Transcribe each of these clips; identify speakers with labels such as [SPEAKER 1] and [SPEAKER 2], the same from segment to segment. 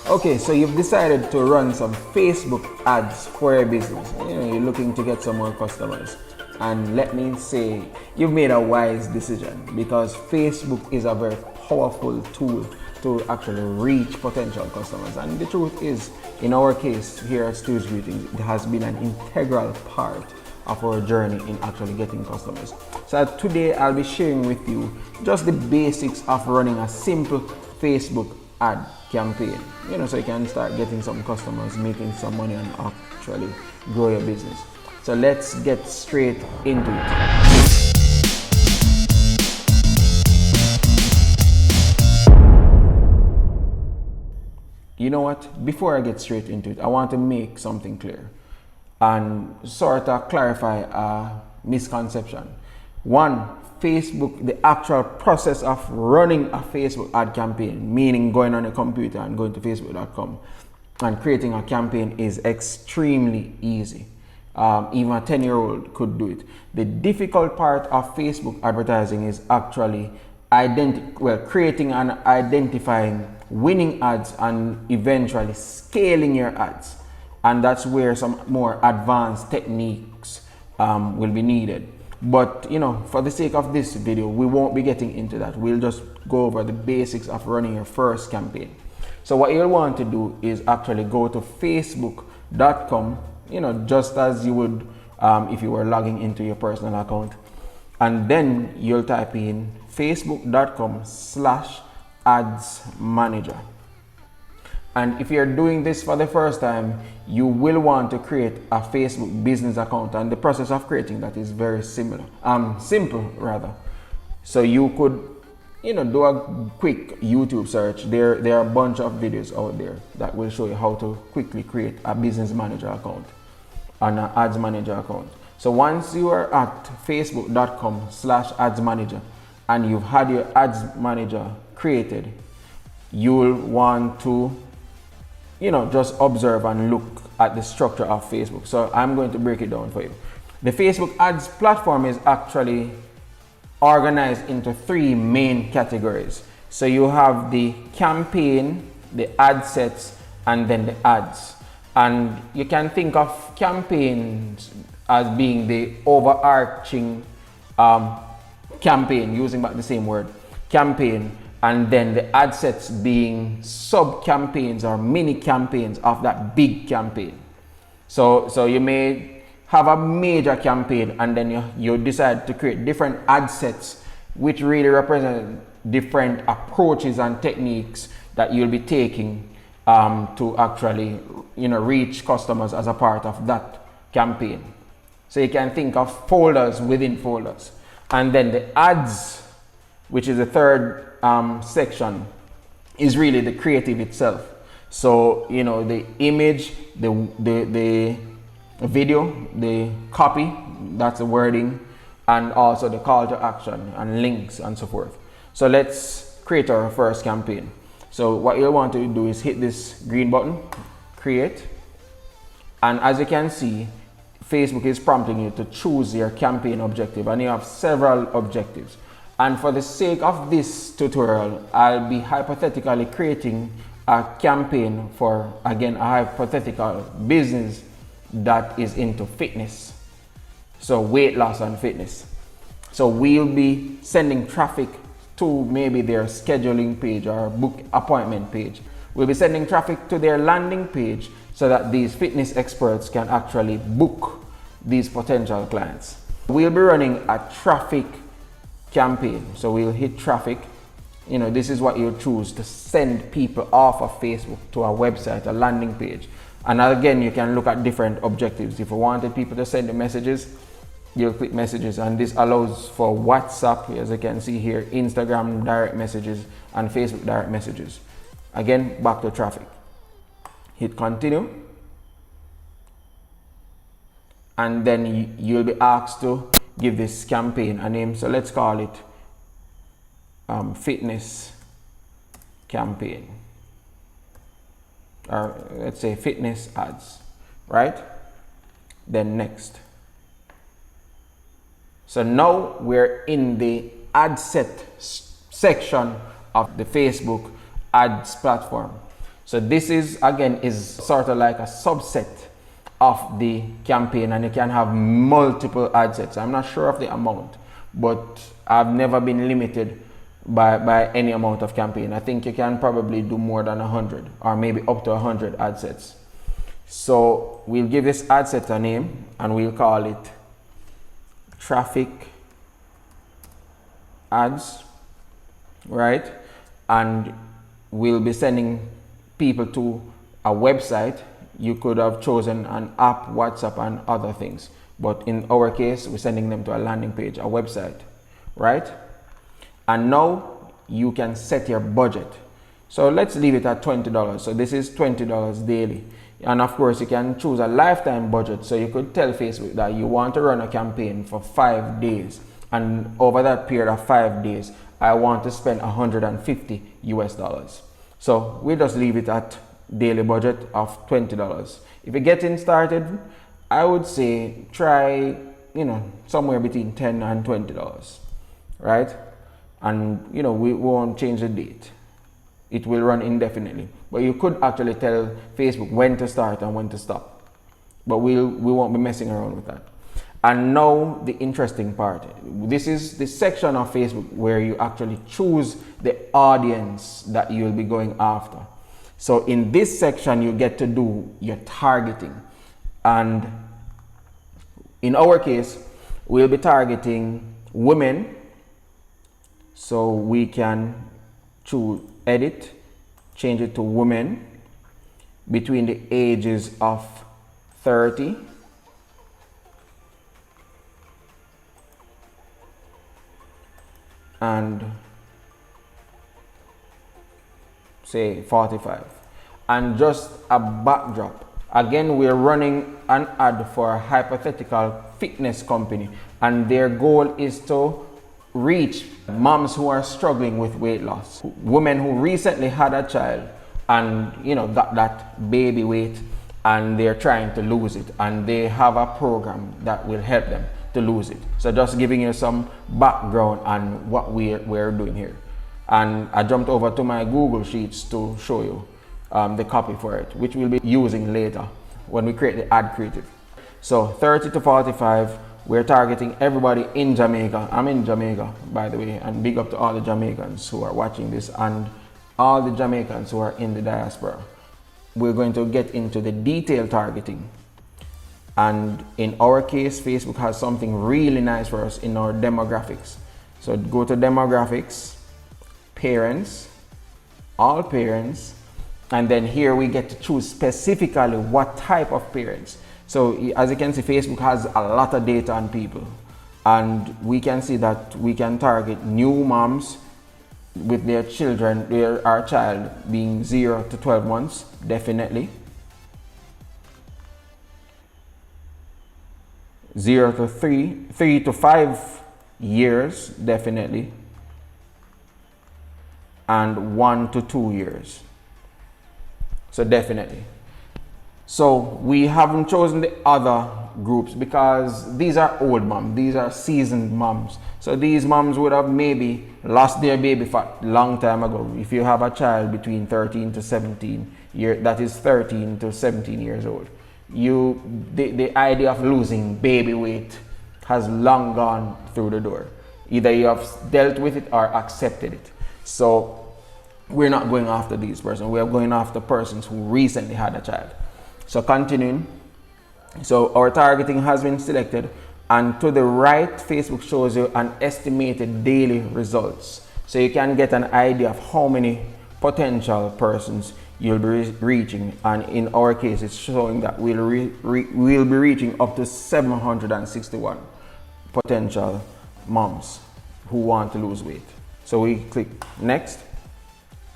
[SPEAKER 1] Okay, so you've decided to run some Facebook ads for your business. You're looking to get some more customers. And let me say, you've made a wise decision, because Facebook is a very powerful tool to actually reach potential customers. And the truth is, in our case here at Stewart's Greetings, it has been an integral part of our journey in actually getting customers. So today I'll be sharing with you just the basics of running a simple Facebook ad campaign, so you can start getting some customers, making some money, and actually grow your business. So let's get straight into it. You know what? Before I get straight into it, I want to make something clear and sort of clarify a misconception. One, Facebook, the actual process of running a Facebook ad campaign, meaning going on a computer and going to facebook.com and creating a campaign, is extremely easy. Even a 10-year-old could do it. The difficult part of Facebook advertising is actually creating and identifying winning ads and eventually scaling your ads. And that's where some more advanced techniques will be needed. But for the sake of this video, we won't be getting into that. We'll just go over the basics of running your first campaign. So what you'll want to do is actually go to facebook.com, just as you would if you were logging into your personal account. And then you'll type in facebook.com/ads manager. And if you're doing this for the first time, you will want to create a Facebook business account, and the process of creating that is very simple. So you could, do a quick YouTube search. There are a bunch of videos out there that will show you how to quickly create a business manager account and an ads manager account. So once you are at facebook.com/ads manager and you've had your ads manager created, you'll want to just observe and look at the structure of Facebook. So I'm going to break it down for you. The Facebook ads platform is actually organized into three main categories. So you have the campaign, the ad sets, and then the ads. And you can think of campaigns as being the overarching campaign, using back the same word, campaign, and then the ad sets being sub campaigns or mini campaigns of that big campaign. So you may have a major campaign, and then you decide to create different ad sets which really represent different approaches and techniques that you'll be taking to actually reach customers as a part of that campaign. So you can think of folders within folders. And then the ads, which is the third section, is really the creative itself. So the image, the video, the copy, that's the wording, and also the call to action and links and so forth. So let's create our first campaign. So what you'll want to do is hit this green button, create, and as you can see, Facebook is prompting you to choose your campaign objective, and you have several objectives. And for the sake of this tutorial, I'll be hypothetically creating a campaign for, again, a hypothetical business that is into fitness. So weight loss and fitness. So we'll be sending traffic to maybe their scheduling page or book appointment page. We'll be sending traffic to their landing page so that these fitness experts can actually book these potential clients. We'll be running a traffic campaign. So we'll hit traffic. This is what you'll choose to send people off of Facebook to a website, a landing page. And again, you can look at different objectives. If you wanted people to send the messages, you'll click messages, and this allows for WhatsApp, as you can see here, Instagram direct messages, and Facebook direct messages. Again, back to traffic. Hit continue. And then you'll be asked to give this campaign a name. So let's call it fitness campaign, or let's say fitness ads, right? Then next. So now we're in the ad set section of the Facebook ads platform. So this is, again, is sort of like a subset of the campaign, and you can have multiple ad sets. I'm not sure of the amount, but I've never been limited by any amount of campaign. I think you can probably do more than 100 or maybe up to 100 ad sets. So we'll give this ad set a name and we'll call it traffic ads, right? And we'll be sending people to a website. You could have chosen an app, WhatsApp, and other things, but in our case, we're sending them to a landing page, a website, right? And now you can set your budget. So let's leave it at $20. So this is $20 daily. And of course, you can choose a lifetime budget. So you could tell Facebook that you want to run a campaign for 5 days. And over that period of 5 days, I want to spend $150 US. So we just leave it at daily budget of $20. If you're getting started, I would say try, somewhere between $10 and $20, right? And we won't change the date. It will run indefinitely. But you could actually tell Facebook when to start and when to stop. But we won't be messing around with that. And now the interesting part. This is the section of Facebook where you actually choose the audience that you'll be going after. So in this section, you get to do your targeting. And in our case, we'll be targeting women. So we can choose edit, change it to women between the ages of 30 and say 45. And just a backdrop. Again, we're running an ad for a hypothetical fitness company, and their goal is to reach moms who are struggling with weight loss, women who recently had a child and got that baby weight and they're trying to lose it, and they have a program that will help them to lose it. So just giving you some background on what we're doing here. And I jumped over to my Google Sheets to show you the copy for it, which we'll be using later when we create the ad creative. So 30 to 45, we're targeting everybody in Jamaica. I'm in Jamaica, by the way, and big up to all the Jamaicans who are watching this and all the Jamaicans who are in the diaspora. We're going to get into the detailed targeting. And in our case, Facebook has something really nice for us in our demographics. So go to demographics, parents, all parents, and then here we get to choose specifically what type of parents. So as you can see, Facebook has a lot of data on people, and we can see that we can target new moms with their children, our child being 0 to 12 months, definitely. 0 to 3 to 5 years, definitely. And 1 to 2 years. So definitely. So we haven't chosen the other groups because these are old moms, these are seasoned moms. So these moms would have maybe lost their baby for a long time ago. If you have a child between 13 to 17 years, that is 13 to 17 years old, the idea of losing baby weight has long gone through the door. Either you have dealt with it or accepted it. So we're not going after these persons. We are going after persons who recently had a child. So continuing, so our targeting has been selected, and to the right, Facebook shows you an estimated daily results. So you can get an idea of how many potential persons you'll be reaching. And in our case, it's showing that we'll be reaching up to 761 potential moms who want to lose weight. So we click next.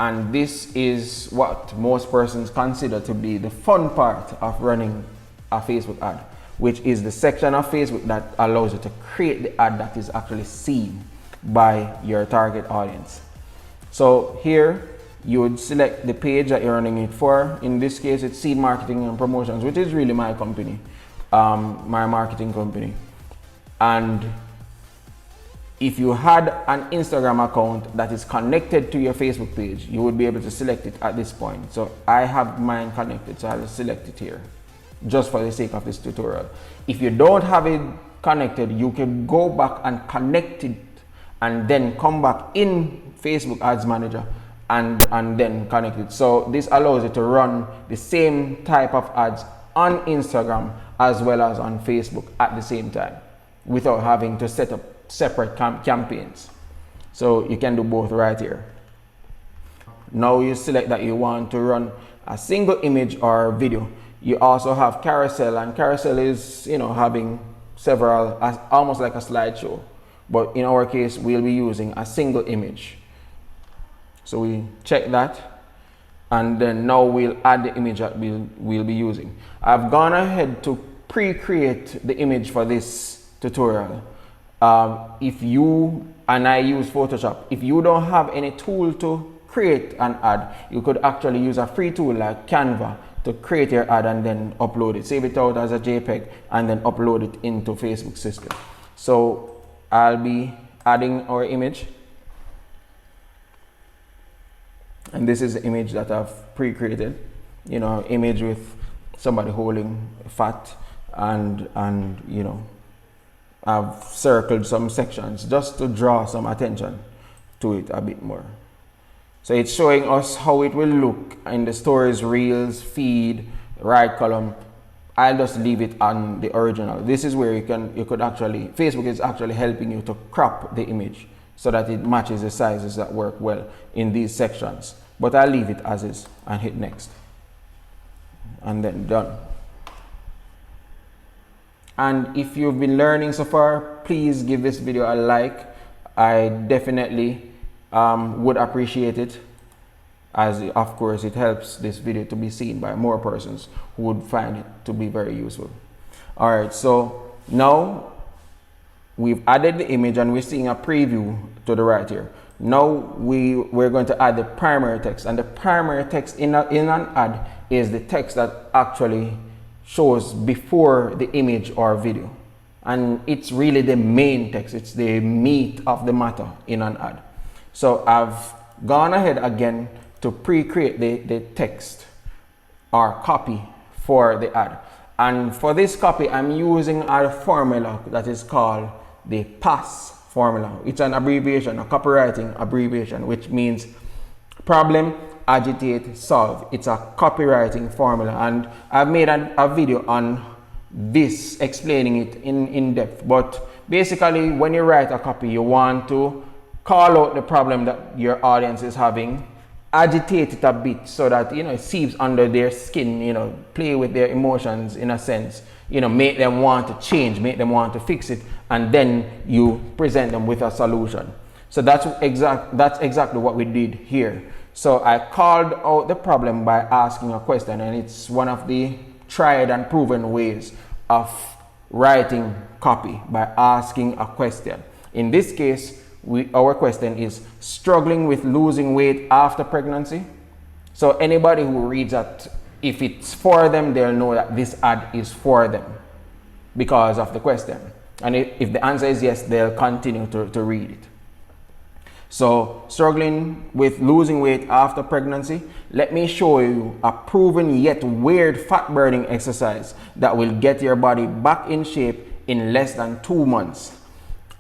[SPEAKER 1] And this is what most persons consider to be the fun part of running a Facebook ad, which is the section of Facebook that allows you to create the ad that is actually seen by your target audience. So here you would select the page that you're running it for. In this case, it's Seed Marketing and Promotions, which is really my company, my marketing company. And If you had an Instagram account that is connected to your Facebook page, you would be able to select it at this point. So I have mine connected, so I'll select it here just for the sake of this tutorial. If you don't have it connected, you can go back and connect it and then come back in Facebook Ads Manager and then connect it. So this allows you to run the same type of ads on Instagram as well as on Facebook at the same time without having to set up separate campaigns. So you can do both right here. Now you select that you want to run a single image or video. You also have carousel, and carousel is, you know, having several, almost like a slideshow, but in our case we'll be using a single image. So we check that, and then now we'll add the image that we'll be using. I've gone ahead to pre-create the image for this tutorial. If you, and I use Photoshop, if you don't have any tool to create an ad, you could actually use a free tool like Canva to create your ad and then upload it. Save it out as a JPEG and then upload it into Facebook system. So I'll be adding our image. And this is the image that I've pre-created. You know, image with somebody holding fat and you know, I've circled some sections just to draw some attention to it a bit more. So it's showing us how it will look in the stories, reels, feed, right column. I'll just leave it on the original. This is where you could actually, Facebook is actually helping you to crop the image so that it matches the sizes that work well in these sections. But I'll leave it as is and hit next. And then done. And if you've been learning so far, please give this video a like. I definitely would appreciate it, as of course it helps this video to be seen by more persons who would find it to be very useful. Alright, so now we've added the image and we're seeing a preview to the right here. Now we're going to add the primary text, and the primary text in an ad is the text that actually shows before the image or video, and it's really the main text. It's the meat of the matter in an ad. So I've gone ahead again to pre-create the text or copy for the ad, and for this copy I'm using a formula that is called the PASS formula. It's an abbreviation, a copywriting abbreviation, which means problem, agitate, solve. It's a copywriting formula, and I've made a video on this explaining it in depth. But basically, when you write a copy, you want to call out the problem that your audience is having, agitate it a bit so that, you know, it seeps under their skin, you know, play with their emotions in a sense, you know, make them want to change, make them want to fix it, and then you present them with a solution. So that's exactly what we did here. So I called out the problem by asking a question, and it's one of the tried and proven ways of writing copy, by asking a question. In this case, our question is struggling with losing weight after pregnancy. So anybody who reads that, if it's for them, they'll know that this ad is for them because of the question. And if the answer is yes, they'll continue to read it. So, struggling with losing weight after pregnancy, let me show you a proven yet weird fat burning exercise that will get your body back in shape in less than 2 months.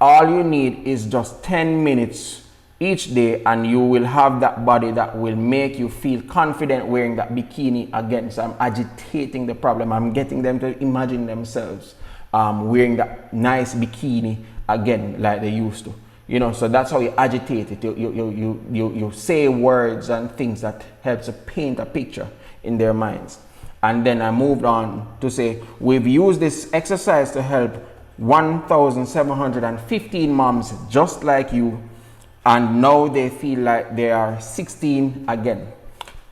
[SPEAKER 1] All you need is just 10 minutes each day, and you will have that body that will make you feel confident wearing that bikini again. So I'm agitating the problem. I'm getting them to imagine themselves wearing that nice bikini again like they used to. You know, so that's how you agitate it. You say words and things that helps to paint a picture in their minds. And then I moved on to say, we've used this exercise to help 1,715 moms just like you, and now they feel like they are 16 again.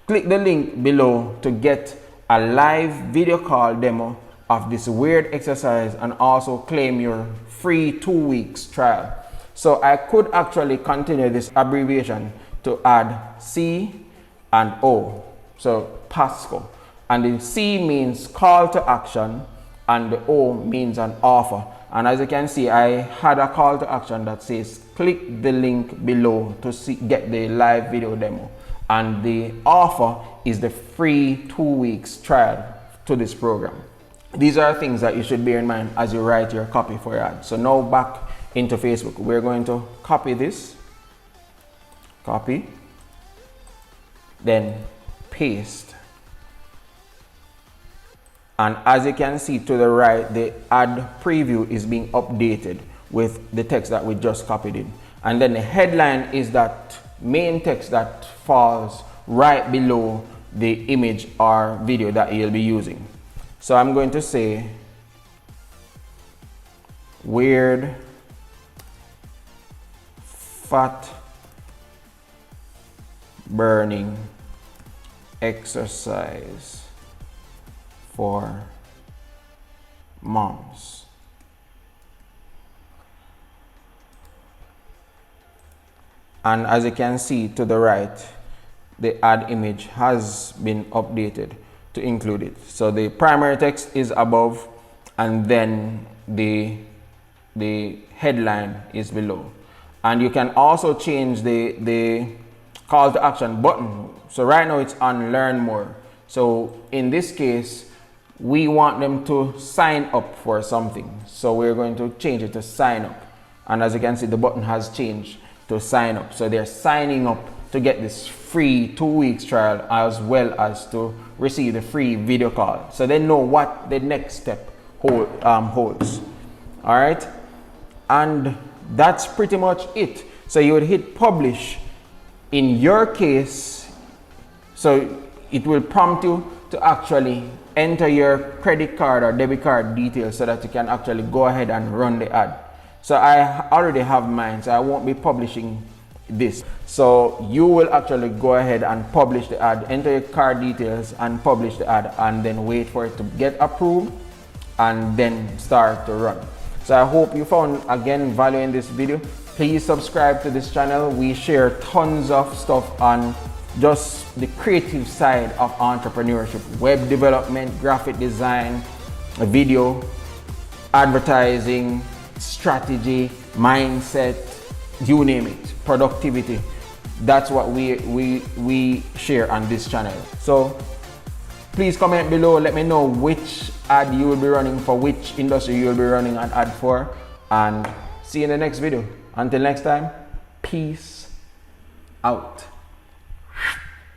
[SPEAKER 1] Click the link below to get a live video call demo of this weird exercise and also claim your free 2 weeks trial. So I could actually continue this abbreviation to add C and O. So PASCO. And the C means call to action, and the O means an offer. And as you can see, I had a call to action that says click the link below to get the live video demo. And the offer is the free 2 weeks trial to this program. These are things that you should bear in mind as you write your copy for your ad. So now back into Facebook, we're going to copy this, copy, then paste. And as you can see to the right, the ad preview is being updated with the text that we just copied in. And then the headline is that main text that falls right below the image or video that you'll be using. So I'm going to say weird fat burning exercise for moms. And as you can see to the right, the ad image has been updated to include it. So the primary text is above, and then the headline is below. And you can also change the call to action button. So right now it's on learn more. So in this case, we want them to sign up for something. So we're going to change it to sign up. And as you can see, the button has changed to sign up. So they're signing up to get this free 2 weeks trial, as well as to receive the free video call. So they know what the next step holds. All right. And that's pretty much it. So you would hit publish. In your case, so it will prompt you to actually enter your credit card or debit card details so that you can actually go ahead and run the ad. So I already have mine, so I won't be publishing this. So you will actually go ahead and publish the ad, enter your card details and publish the ad, and then wait for it to get approved and then start to run. So I hope you found again value in this video. Please subscribe to this channel. We share tons of stuff on just the creative side of entrepreneurship, web development, graphic design, video, advertising, strategy, mindset, you name it, productivity. That's what we share on this channel. So please comment below, let me know which ad you will be running for, which industry you will be running an ad for, and see you in the next video. Until next time, peace out.